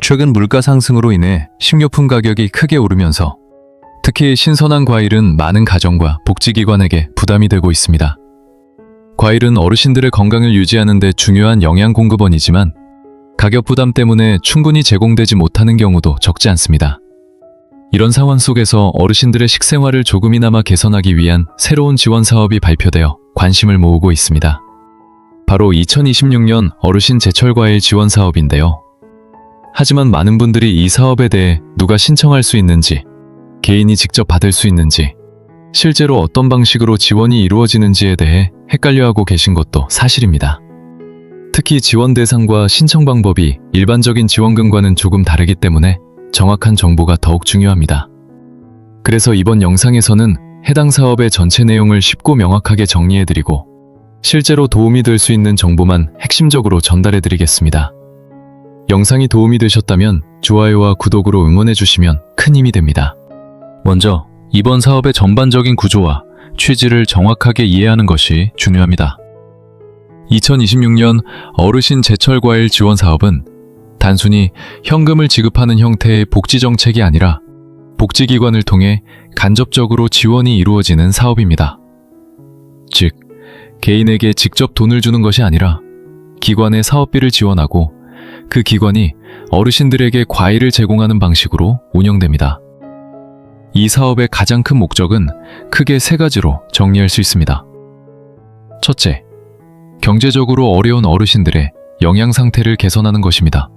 최근 물가 상승으로 인해 식료품 가격이 크게 오르면서 특히 신선한 과일은 많은 가정과 복지기관에게 부담이 되고 있습니다. 과일은 어르신들의 건강을 유지하는 데 중요한 영양 공급원이지만 가격 부담 때문에 충분히 제공되지 못하는 경우도 적지 않습니다. 이런 상황 속에서 어르신들의 식생활을 조금이나마 개선하기 위한 새로운 지원 사업이 발표되어 관심을 모으고 있습니다. 바로 2026년 어르신 제철과일 지원 사업인데요. 하지만 많은 분들이 이 사업에 대해 누가 신청할 수 있는지, 개인이 직접 받을 수 있는지, 실제로 어떤 방식으로 지원이 이루어지는지에 대해 헷갈려하고 계신 것도 사실입니다. 특히 지원 대상과 신청 방법이 일반적인 지원금과는 조금 다르기 때문에 정확한 정보가 더욱 중요합니다. 그래서 이번 영상에서는 해당 사업의 전체 내용을 쉽고 명확하게 정리해드리고 실제로 도움이 될 수 있는 정보만 핵심적으로 전달해드리겠습니다. 영상이 도움이 되셨다면 좋아요와 구독으로 응원해주시면 큰 힘이 됩니다. 먼저 이번 사업의 전반적인 구조와 취지를 정확하게 이해하는 것이 중요합니다. 2026년 어르신 제철과일 지원 사업은 단순히 현금을 지급하는 형태의 복지정책이 아니라 복지기관을 통해 간접적으로 지원이 이루어지는 사업입니다. 즉, 개인에게 직접 돈을 주는 것이 아니라 기관의 사업비를 지원하고 그 기관이 어르신들에게 과일을 제공하는 방식으로 운영됩니다. 이 사업의 가장 큰 목적은 크게 세 가지로 정리할 수 있습니다. 첫째, 경제적으로 어려운 어르신들의 영양 상태를 개선하는 것입니다.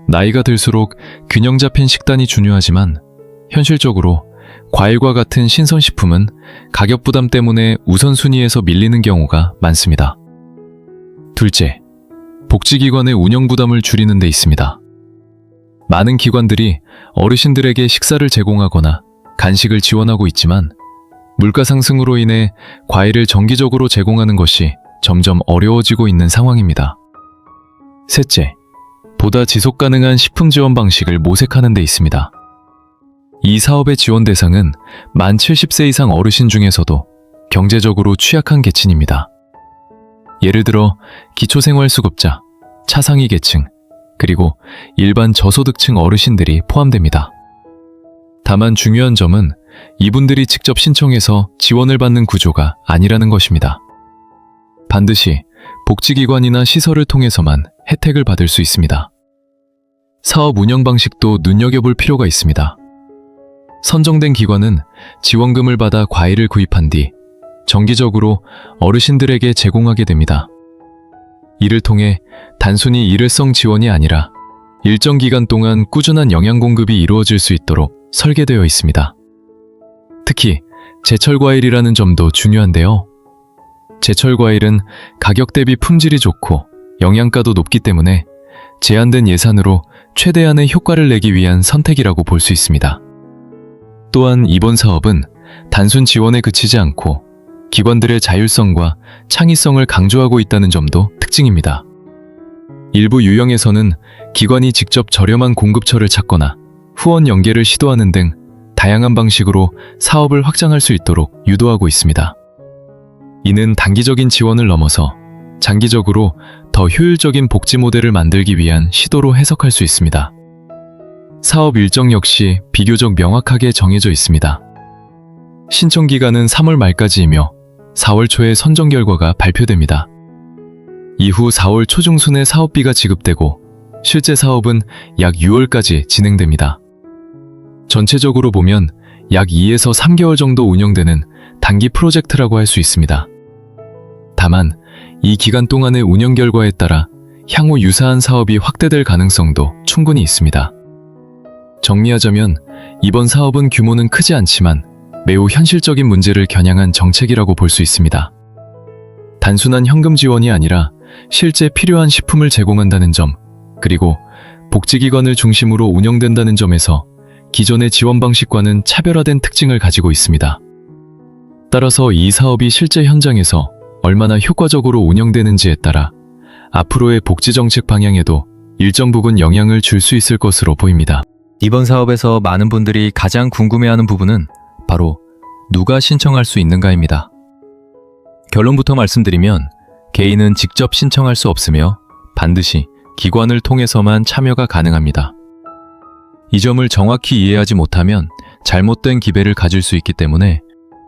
나이가 들수록 균형 잡힌 식단이 중요하지만 현실적으로 과일과 같은 신선식품은 가격 부담 때문에 우선순위에서 밀리는 경우가 많습니다. 둘째, 복지기관의 운영 부담을 줄이는 데 있습니다. 많은 기관들이 어르신들에게 식사를 제공하거나 간식을 지원하고 있지만 물가 상승으로 인해 과일을 정기적으로 제공하는 것이 점점 어려워지고 있는 상황입니다. 셋째, 보다 지속 가능한 식품 지원 방식을 모색하는 데 있습니다. 이 사업의 지원 대상은 만 70세 이상 어르신 중에서도 경제적으로 취약한 계층입니다. 예를 들어 기초생활수급자, 차상위 계층, 그리고 일반 저소득층 어르신들이 포함됩니다. 다만 중요한 점은 이분들이 직접 신청해서 지원을 받는 구조가 아니라는 것입니다. 반드시 복지기관이나 시설을 통해서만 혜택을 받을 수 있습니다. 사업 운영 방식도 눈여겨볼 필요가 있습니다. 선정된 기관은 지원금을 받아 과일을 구입한 뒤 정기적으로 어르신들에게 제공하게 됩니다. 이를 통해 단순히 일회성 지원이 아니라 일정 기간 동안 꾸준한 영양 공급이 이루어질 수 있도록 설계되어 있습니다. 특히 제철과일이라는 점도 중요한데요. 제철과일은 가격 대비 품질이 좋고 영양가도 높기 때문에 제한된 예산으로 최대한의 효과를 내기 위한 선택이라고 볼 수 있습니다. 또한 이번 사업은 단순 지원에 그치지 않고 기관들의 자율성과 창의성을 강조하고 있다는 점도 특징입니다. 일부 유형에서는 기관이 직접 저렴한 공급처를 찾거나 후원 연계를 시도하는 등 다양한 방식으로 사업을 확장할 수 있도록 유도하고 있습니다. 이는 단기적인 지원을 넘어서 장기적으로 더 효율적인 복지 모델을 만들기 위한 시도로 해석할 수 있습니다. 사업 일정 역시 비교적 명확하게 정해져 있습니다. 신청 기간은 3월 말까지이며 4월 초에 선정 결과가 발표됩니다. 이후 4월 초중순에 사업비가 지급되고 실제 사업은 약 6월까지 진행됩니다. 전체적으로 보면 약 2에서 3개월 정도 운영되는 단기 프로젝트라고 할 수 있습니다. 다만 이 기간 동안의 운영 결과에 따라 향후 유사한 사업이 확대될 가능성도 충분히 있습니다. 정리하자면 이번 사업은 규모는 크지 않지만 매우 현실적인 문제를 겨냥한 정책이라고 볼 수 있습니다. 단순한 현금 지원이 아니라 실제 필요한 식품을 제공한다는 점, 그리고 복지기관을 중심으로 운영된다는 점에서 기존의 지원 방식과는 차별화된 특징을 가지고 있습니다. 따라서 이 사업이 실제 현장에서 얼마나 효과적으로 운영되는지에 따라 앞으로의 복지정책 방향에도 일정 부분 영향을 줄 수 있을 것으로 보입니다. 이번 사업에서 많은 분들이 가장 궁금해하는 부분은 바로 누가 신청할 수 있는가입니다. 결론부터 말씀드리면 개인은 직접 신청할 수 없으며 반드시 기관을 통해서만 참여가 가능합니다. 이 점을 정확히 이해하지 못하면 잘못된 기배를 가질 수 있기 때문에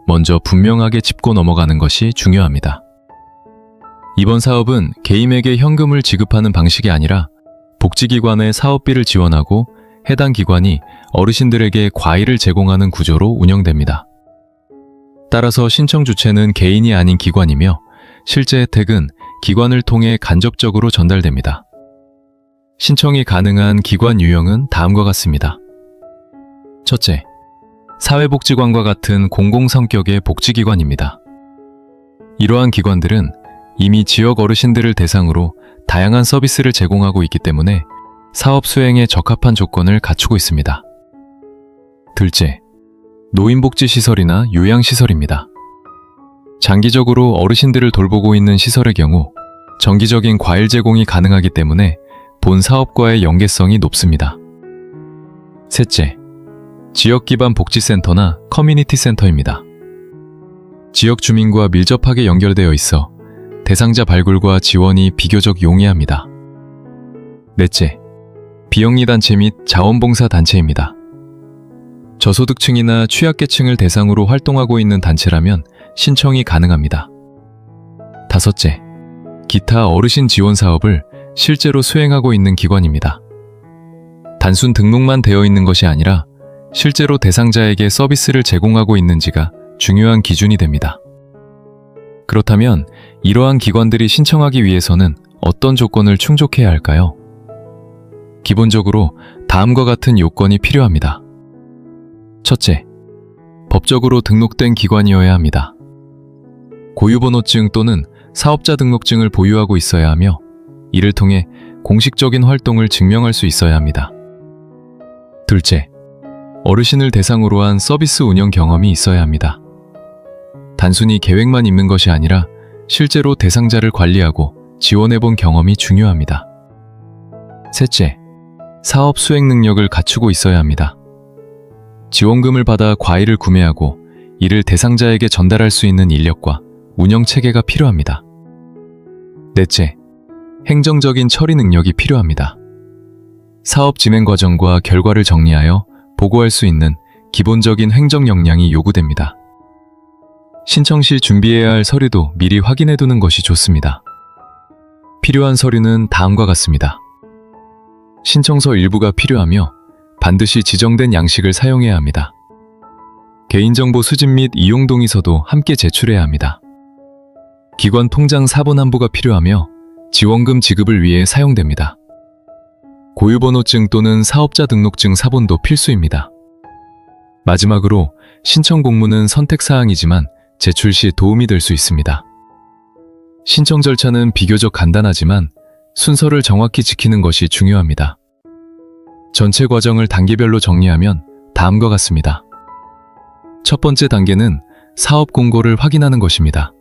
먼저 분명하게 짚고 넘어가는 것이 중요합니다. 이번 사업은 개인에게 현금을 지급하는 방식이 아니라 복지기관의 사업비를 지원하고 해당 기관이 어르신들에게 과일을 제공하는 구조로 운영됩니다. 따라서 신청 주체는 개인이 아닌 기관이며 실제 혜택은 기관을 통해 간접적으로 전달됩니다. 신청이 가능한 기관 유형은 다음과 같습니다. 첫째, 사회복지관과 같은 공공 성격의 복지기관입니다. 이러한 기관들은 이미 지역 어르신들을 대상으로 다양한 서비스를 제공하고 있기 때문에 사업 수행에 적합한 조건을 갖추고 있습니다. 둘째, 노인복지시설이나 요양시설입니다. 장기적으로 어르신들을 돌보고 있는 시설의 경우 정기적인 과일 제공이 가능하기 때문에 본 사업과의 연계성이 높습니다. 셋째, 지역 기반 복지센터나 커뮤니티 센터입니다. 지역 주민과 밀접하게 연결되어 있어 대상자 발굴과 지원이 비교적 용이합니다. 넷째, 비영리 단체 및 자원봉사 단체입니다. 저소득층이나 취약계층을 대상으로 활동하고 있는 단체라면 신청이 가능합니다. 다섯째, 기타 어르신 지원 사업을 실제로 수행하고 있는 기관입니다. 단순 등록만 되어 있는 것이 아니라 실제로 대상자에게 서비스를 제공하고 있는지가 중요한 기준이 됩니다. 그렇다면 이러한 기관들이 신청하기 위해서는 어떤 조건을 충족해야 할까요? 기본적으로 다음과 같은 요건이 필요합니다. 첫째, 법적으로 등록된 기관이어야 합니다. 고유번호증 또는 사업자 등록증을 보유하고 있어야 하며 이를 통해 공식적인 활동을 증명할 수 있어야 합니다. 둘째, 어르신을 대상으로 한 서비스 운영 경험이 있어야 합니다. 단순히 계획만 있는 것이 아니라 실제로 대상자를 관리하고 지원해본 경험이 중요합니다. 셋째, 사업 수행 능력을 갖추고 있어야 합니다. 지원금을 받아 과일을 구매하고 이를 대상자에게 전달할 수 있는 인력과 운영 체계가 필요합니다. 넷째, 행정적인 처리 능력이 필요합니다. 사업 진행 과정과 결과를 정리하여 보고할 수 있는 기본적인 행정 역량이 요구됩니다. 신청 시 준비해야 할 서류도 미리 확인해 두는 것이 좋습니다. 필요한 서류는 다음과 같습니다. 신청서 일부가 필요하며 반드시 지정된 양식을 사용해야 합니다. 개인정보 수집 및 이용 동의서도 함께 제출해야 합니다. 기관 통장 사본 한부가 필요하며 지원금 지급을 위해 사용됩니다. 고유번호증 또는 사업자 등록증 사본도 필수입니다. 마지막으로 신청 공문은 선택사항이지만 제출 시 도움이 될 수 있습니다. 신청 절차는 비교적 간단하지만 순서를 정확히 지키는 것이 중요합니다. 전체 과정을 단계별로 정리하면 다음과 같습니다. 첫 번째 단계는 사업 공고를 확인하는 것입니다.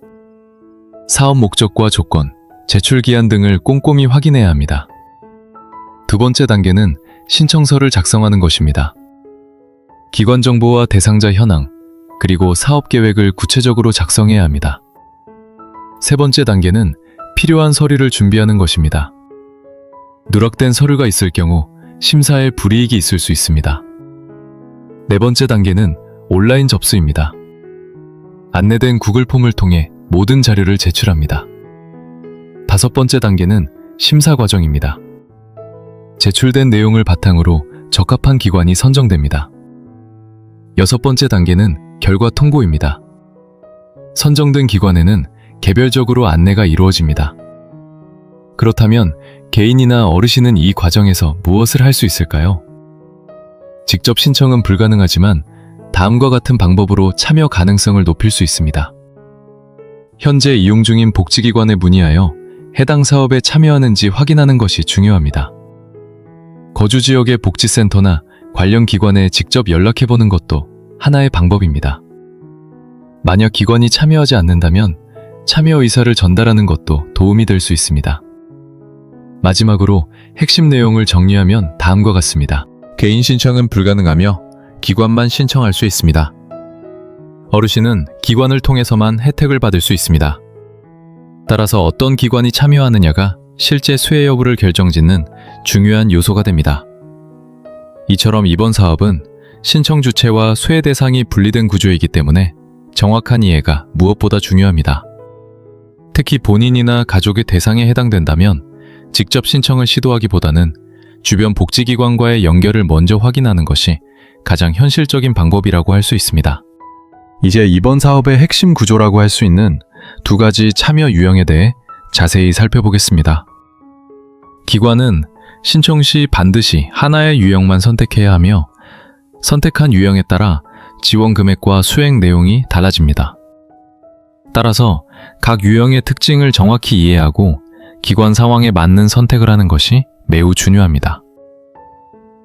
사업 목적과 조건, 제출 기한 등을 꼼꼼히 확인해야 합니다. 두 번째 단계는 신청서를 작성하는 것입니다. 기관 정보와 대상자 현황, 그리고 사업 계획을 구체적으로 작성해야 합니다. 세 번째 단계는 필요한 서류를 준비하는 것입니다. 누락된 서류가 있을 경우 심사에 불이익이 있을 수 있습니다. 네 번째 단계는 온라인 접수입니다. 안내된 구글 폼을 통해 모든 자료를 제출합니다. 다섯 번째 단계는 심사 과정입니다. 제출된 내용을 바탕으로 적합한 기관이 선정됩니다. 여섯 번째 단계는 결과 통보입니다. 선정된 기관에는 개별적으로 안내가 이루어집니다. 그렇다면 개인이나 어르신은 이 과정에서 무엇을 할 수 있을까요? 직접 신청은 불가능하지만 다음과 같은 방법으로 참여 가능성을 높일 수 있습니다. 현재 이용 중인 복지기관에 문의하여 해당 사업에 참여하는지 확인하는 것이 중요합니다. 거주 지역의 복지센터나 관련 기관에 직접 연락해보는 것도 하나의 방법입니다. 만약 기관이 참여하지 않는다면 참여 의사를 전달하는 것도 도움이 될 수 있습니다. 마지막으로 핵심 내용을 정리하면 다음과 같습니다. 개인 신청은 불가능하며 기관만 신청할 수 있습니다. 어르신은 기관을 통해서만 혜택을 받을 수 있습니다. 따라서 어떤 기관이 참여하느냐가 실제 수혜 여부를 결정짓는 중요한 요소가 됩니다. 이처럼 이번 사업은 신청 주체와 수혜 대상이 분리된 구조이기 때문에 정확한 이해가 무엇보다 중요합니다. 특히 본인이나 가족의 대상에 해당된다면 직접 신청을 시도하기보다는 주변 복지기관과의 연결을 먼저 확인하는 것이 가장 현실적인 방법이라고 할 수 있습니다. 이제 이번 사업의 핵심 구조라고 할 수 있는 두 가지 참여 유형에 대해 자세히 살펴보겠습니다. 기관은 신청 시 반드시 하나의 유형만 선택해야 하며 선택한 유형에 따라 지원 금액과 수행 내용이 달라집니다. 따라서 각 유형의 특징을 정확히 이해하고 기관 상황에 맞는 선택을 하는 것이 매우 중요합니다.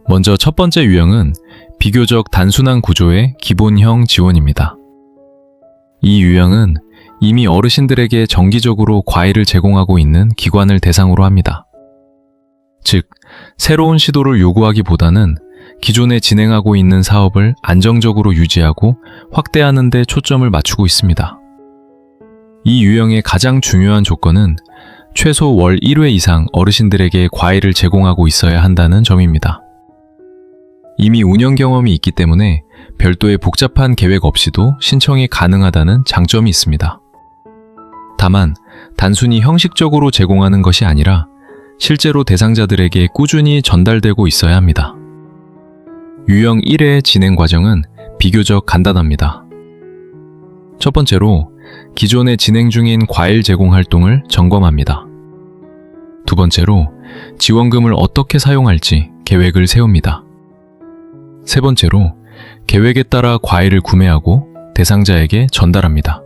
먼저 첫 번째 유형은 비교적 단순한 구조의 기본형 지원입니다. 이 유형은 이미 어르신들에게 정기적으로 과일을 제공하고 있는 기관을 대상으로 합니다. 즉, 새로운 시도를 요구하기보다는 기존에 진행하고 있는 사업을 안정적으로 유지하고 확대하는 데 초점을 맞추고 있습니다. 이 유형의 가장 중요한 조건은 최소 월 1회 이상 어르신들에게 과일을 제공하고 있어야 한다는 점입니다. 이미 운영 경험이 있기 때문에 별도의 복잡한 계획 없이도 신청이 가능하다는 장점이 있습니다. 다만 단순히 형식적으로 제공하는 것이 아니라 실제로 대상자들에게 꾸준히 전달되고 있어야 합니다. 유형 1의 진행 과정은 비교적 간단합니다. 첫 번째로 기존에 진행 중인 과일 제공 활동을 점검합니다. 두 번째로 지원금을 어떻게 사용할지 계획을 세웁니다. 세 번째로 계획에 따라 과일을 구매하고 대상자에게 전달합니다.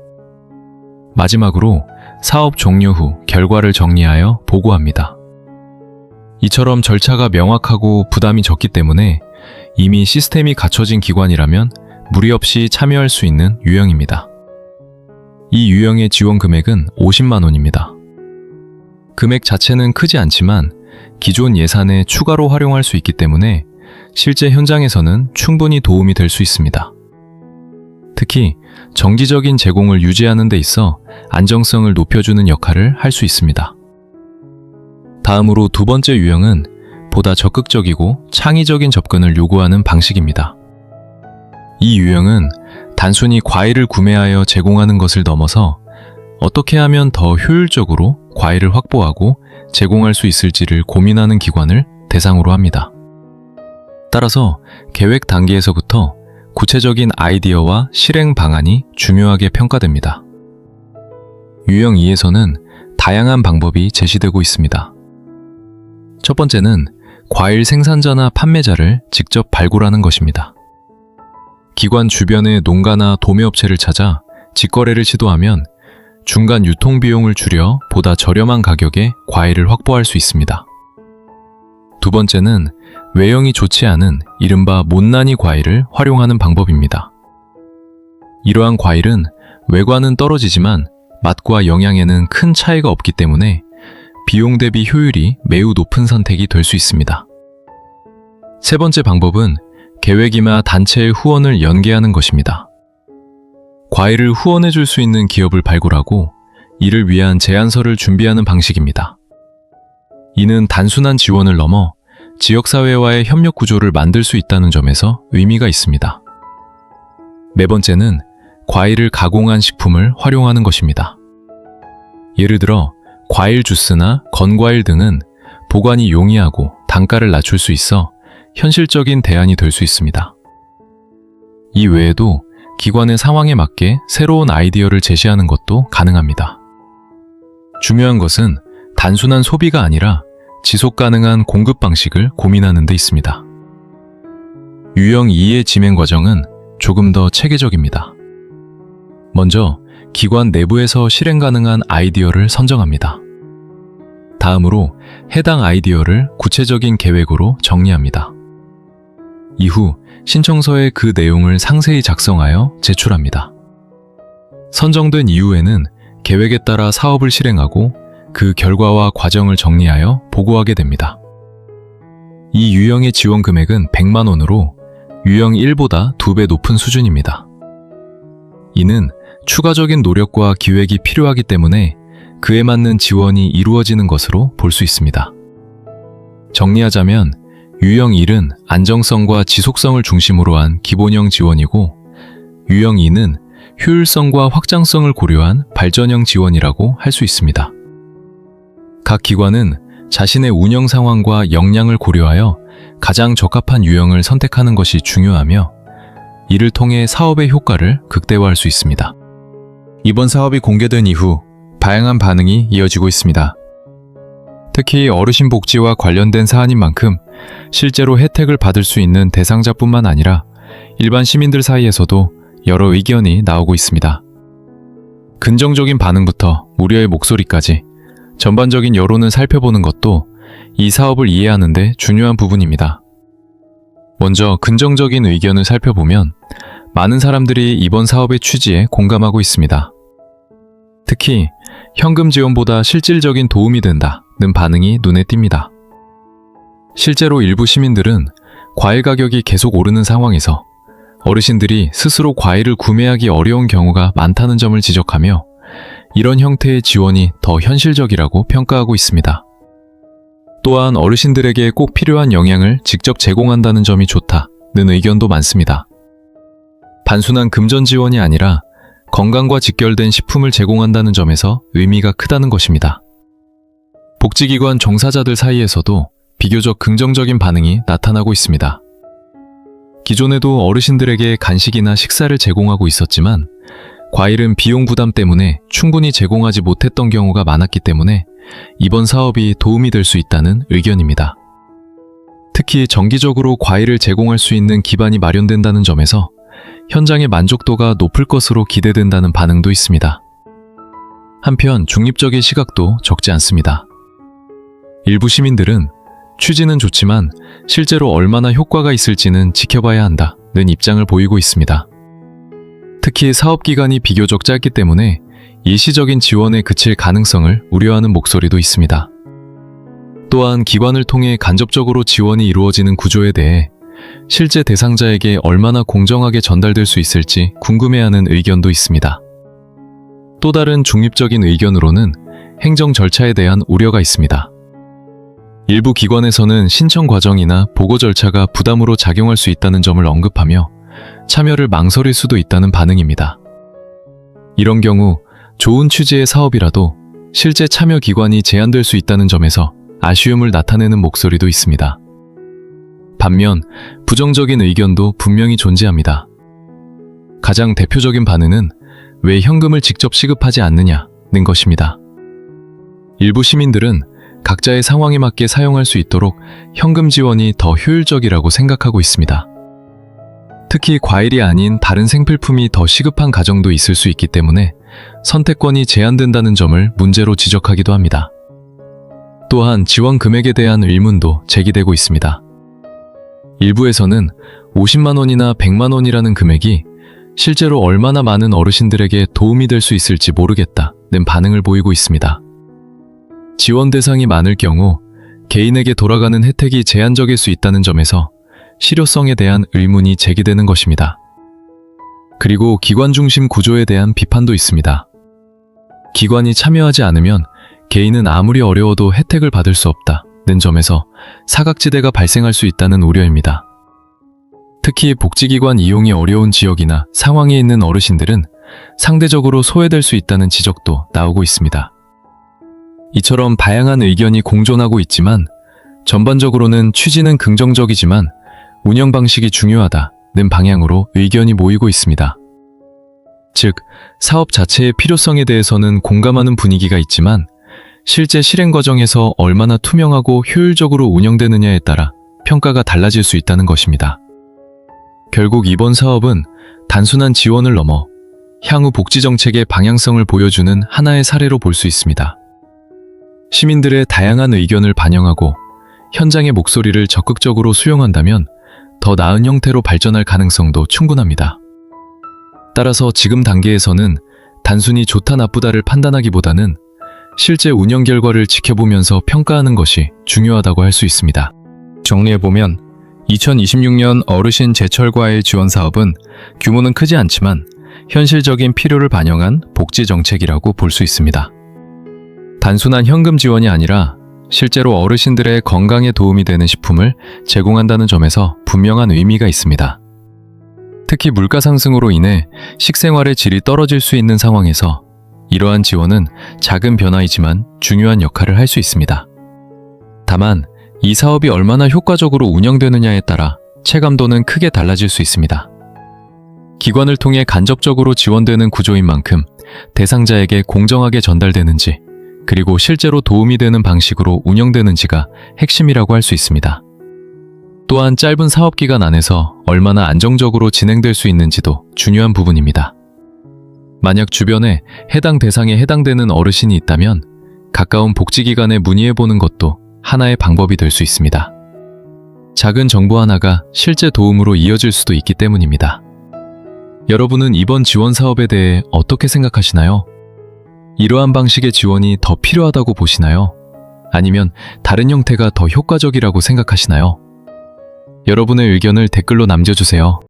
마지막으로 사업 종료 후 결과를 정리하여 보고합니다. 이처럼 절차가 명확하고 부담이 적기 때문에 이미 시스템이 갖춰진 기관이라면 무리 없이 참여할 수 있는 유형입니다. 이 유형의 지원 금액은 50만 원입니다. 금액 자체는 크지 않지만 기존 예산에 추가로 활용할 수 있기 때문에 실제 현장에서는 충분히 도움이 될 수 있습니다. 특히 정기적인 제공을 유지하는 데 있어 안정성을 높여주는 역할을 할 수 있습니다. 다음으로 두 번째 유형은 보다 적극적이고 창의적인 접근을 요구하는 방식입니다. 이 유형은 단순히 과일을 구매하여 제공하는 것을 넘어서 어떻게 하면 더 효율적으로 과일을 확보하고 제공할 수 있을지를 고민하는 기관을 대상으로 합니다. 따라서 계획 단계에서부터 구체적인 아이디어와 실행 방안이 중요하게 평가됩니다. 유형 2에서는 다양한 방법이 제시되고 있습니다. 첫 번째는 과일 생산자나 판매자를 직접 발굴하는 것입니다. 기관 주변의 농가나 도매업체를 찾아 직거래를 시도하면 중간 유통 비용을 줄여 보다 저렴한 가격에 과일을 확보할 수 있습니다. 두 번째는 외형이 좋지 않은 이른바 못난이 과일을 활용하는 방법입니다. 이러한 과일은 외관은 떨어지지만 맛과 영양에는 큰 차이가 없기 때문에 비용 대비 효율이 매우 높은 선택이 될 수 있습니다. 세 번째 방법은 계획이나 단체의 후원을 연계하는 것입니다. 과일을 후원해 줄 수 있는 기업을 발굴하고 이를 위한 제안서를 준비하는 방식입니다. 이는 단순한 지원을 넘어 지역사회와의 협력 구조를 만들 수 있다는 점에서 의미가 있습니다. 네 번째는 과일을 가공한 식품을 활용하는 것입니다. 예를 들어 과일 주스나 건과일 등은 보관이 용이하고 단가를 낮출 수 있어 현실적인 대안이 될 수 있습니다. 이 외에도 기관의 상황에 맞게 새로운 아이디어를 제시하는 것도 가능합니다. 중요한 것은 단순한 소비가 아니라 지속 가능한 공급 방식을 고민하는 데 있습니다. 유형 2의 진행 과정은 조금 더 체계적입니다. 먼저 기관 내부에서 실행 가능한 아이디어를 선정합니다. 다음으로 해당 아이디어를 구체적인 계획으로 정리합니다. 이후 신청서에 그 내용을 상세히 작성하여 제출합니다. 선정된 이후에는 계획에 따라 사업을 실행하고 그 결과와 과정을 정리하여 보고하게 됩니다. 이 유형의 지원 금액은 100만 원으로 유형 1보다 2배 높은 수준입니다. 이는 추가적인 노력과 기획이 필요하기 때문에 그에 맞는 지원이 이루어지는 것으로 볼 수 있습니다. 정리하자면 유형 1은 안정성과 지속성을 중심으로 한 기본형 지원이고, 유형 2는 효율성과 확장성을 고려한 발전형 지원이라고 할 수 있습니다. 각 기관은 자신의 운영 상황과 역량을 고려하여 가장 적합한 유형을 선택하는 것이 중요하며, 이를 통해 사업의 효과를 극대화할 수 있습니다. 이번 사업이 공개된 이후 다양한 반응이 이어지고 있습니다. 특히 어르신 복지와 관련된 사안인 만큼 실제로 혜택을 받을 수 있는 대상자뿐만 아니라 일반 시민들 사이에서도 여러 의견이 나오고 있습니다. 긍정적인 반응부터 우려의 목소리까지 전반적인 여론을 살펴보는 것도 이 사업을 이해하는 데 중요한 부분입니다. 먼저 긍정적인 의견을 살펴보면 많은 사람들이 이번 사업의 취지에 공감하고 있습니다. 특히 현금 지원보다 실질적인 도움이 된다는 반응이 눈에 띕니다. 실제로 일부 시민들은 과일 가격이 계속 오르는 상황에서 어르신들이 스스로 과일을 구매하기 어려운 경우가 많다는 점을 지적하며, 이런 형태의 지원이 더 현실적이라고 평가하고 있습니다. 또한 어르신들에게 꼭 필요한 영양을 직접 제공한다는 점이 좋다는 의견도 많습니다. 단순한 금전 지원이 아니라 건강과 직결된 식품을 제공한다는 점에서 의미가 크다는 것입니다. 복지기관 종사자들 사이에서도 비교적 긍정적인 반응이 나타나고 있습니다. 기존에도 어르신들에게 간식이나 식사를 제공하고 있었지만 과일은 비용 부담 때문에 충분히 제공하지 못했던 경우가 많았기 때문에 이번 사업이 도움이 될 수 있다는 의견입니다. 특히 정기적으로 과일을 제공할 수 있는 기반이 마련된다는 점에서 현장의 만족도가 높을 것으로 기대된다는 반응도 있습니다. 한편 중립적인 시각도 적지 않습니다. 일부 시민들은 취지는 좋지만 실제로 얼마나 효과가 있을지는 지켜봐야 한다는 입장을 보이고 있습니다. 특히 사업 기간이 비교적 짧기 때문에 일시적인 지원에 그칠 가능성을 우려하는 목소리도 있습니다. 또한 기관을 통해 간접적으로 지원이 이루어지는 구조에 대해 실제 대상자에게 얼마나 공정하게 전달될 수 있을지 궁금해하는 의견도 있습니다. 또 다른 중립적인 의견으로는 행정 절차에 대한 우려가 있습니다. 일부 기관에서는 신청 과정이나 보고 절차가 부담으로 작용할 수 있다는 점을 언급하며 참여를 망설일 수도 있다는 반응입니다. 이런 경우 좋은 취지의 사업이라도 실제 참여 기관이 제한될 수 있다는 점에서 아쉬움을 나타내는 목소리도 있습니다. 반면 부정적인 의견도 분명히 존재합니다. 가장 대표적인 반응은 왜 현금을 직접 시급하지 않느냐는 것입니다. 일부 시민들은 각자의 상황에 맞게 사용할 수 있도록 현금 지원이 더 효율적이라고 생각하고 있습니다. 특히 과일이 아닌 다른 생필품이 더 시급한 가정도 있을 수 있기 때문에 선택권이 제한된다는 점을 문제로 지적하기도 합니다. 또한 지원 금액에 대한 의문도 제기되고 있습니다. 일부에서는 50만 원이나 100만 원이라는 금액이 실제로 얼마나 많은 어르신들에게 도움이 될 수 있을지 모르겠다는 반응을 보이고 있습니다. 지원 대상이 많을 경우 개인에게 돌아가는 혜택이 제한적일 수 있다는 점에서 실효성에 대한 의문이 제기되는 것입니다. 그리고 기관 중심 구조에 대한 비판도 있습니다. 기관이 참여하지 않으면 개인은 아무리 어려워도 혜택을 받을 수 없다는 점에서 사각지대가 발생할 수 있다는 우려입니다. 특히 복지기관 이용이 어려운 지역이나 상황에 있는 어르신들은 상대적으로 소외될 수 있다는 지적도 나오고 있습니다. 이처럼 다양한 의견이 공존하고 있지만 전반적으로는 취지는 긍정적이지만 운영 방식이 중요하다는 방향으로 의견이 모이고 있습니다. 즉, 사업 자체의 필요성에 대해서는 공감하는 분위기가 있지만 실제 실행 과정에서 얼마나 투명하고 효율적으로 운영되느냐에 따라 평가가 달라질 수 있다는 것입니다. 결국 이번 사업은 단순한 지원을 넘어 향후 복지 정책의 방향성을 보여주는 하나의 사례로 볼 수 있습니다. 시민들의 다양한 의견을 반영하고 현장의 목소리를 적극적으로 수용한다면 더 나은 형태로 발전할 가능성도 충분합니다. 따라서 지금 단계에서는 단순히 좋다 나쁘다를 판단하기보다는 실제 운영 결과를 지켜보면서 평가하는 것이 중요하다고 할 수 있습니다. 정리해보면 2026년 어르신 제철과일 지원 사업은 규모는 크지 않지만 현실적인 필요를 반영한 복지 정책이라고 볼 수 있습니다. 단순한 현금 지원이 아니라 실제로 어르신들의 건강에 도움이 되는 식품을 제공한다는 점에서 분명한 의미가 있습니다. 특히 물가 상승으로 인해 식생활의 질이 떨어질 수 있는 상황에서 이러한 지원은 작은 변화이지만 중요한 역할을 할 수 있습니다. 다만 이 사업이 얼마나 효과적으로 운영되느냐에 따라 체감도는 크게 달라질 수 있습니다. 기관을 통해 간접적으로 지원되는 구조인 만큼 대상자에게 공정하게 전달되는지, 그리고 실제로 도움이 되는 방식으로 운영되는지가 핵심이라고 할 수 있습니다. 또한 짧은 사업 기간 안에서 얼마나 안정적으로 진행될 수 있는지도 중요한 부분입니다. 만약 주변에 해당 대상에 해당되는 어르신이 있다면 가까운 복지기관에 문의해보는 것도 하나의 방법이 될 수 있습니다. 작은 정보 하나가 실제 도움으로 이어질 수도 있기 때문입니다. 여러분은 이번 지원 사업에 대해 어떻게 생각하시나요? 이러한 방식의 지원이 더 필요하다고 보시나요? 아니면 다른 형태가 더 효과적이라고 생각하시나요? 여러분의 의견을 댓글로 남겨주세요.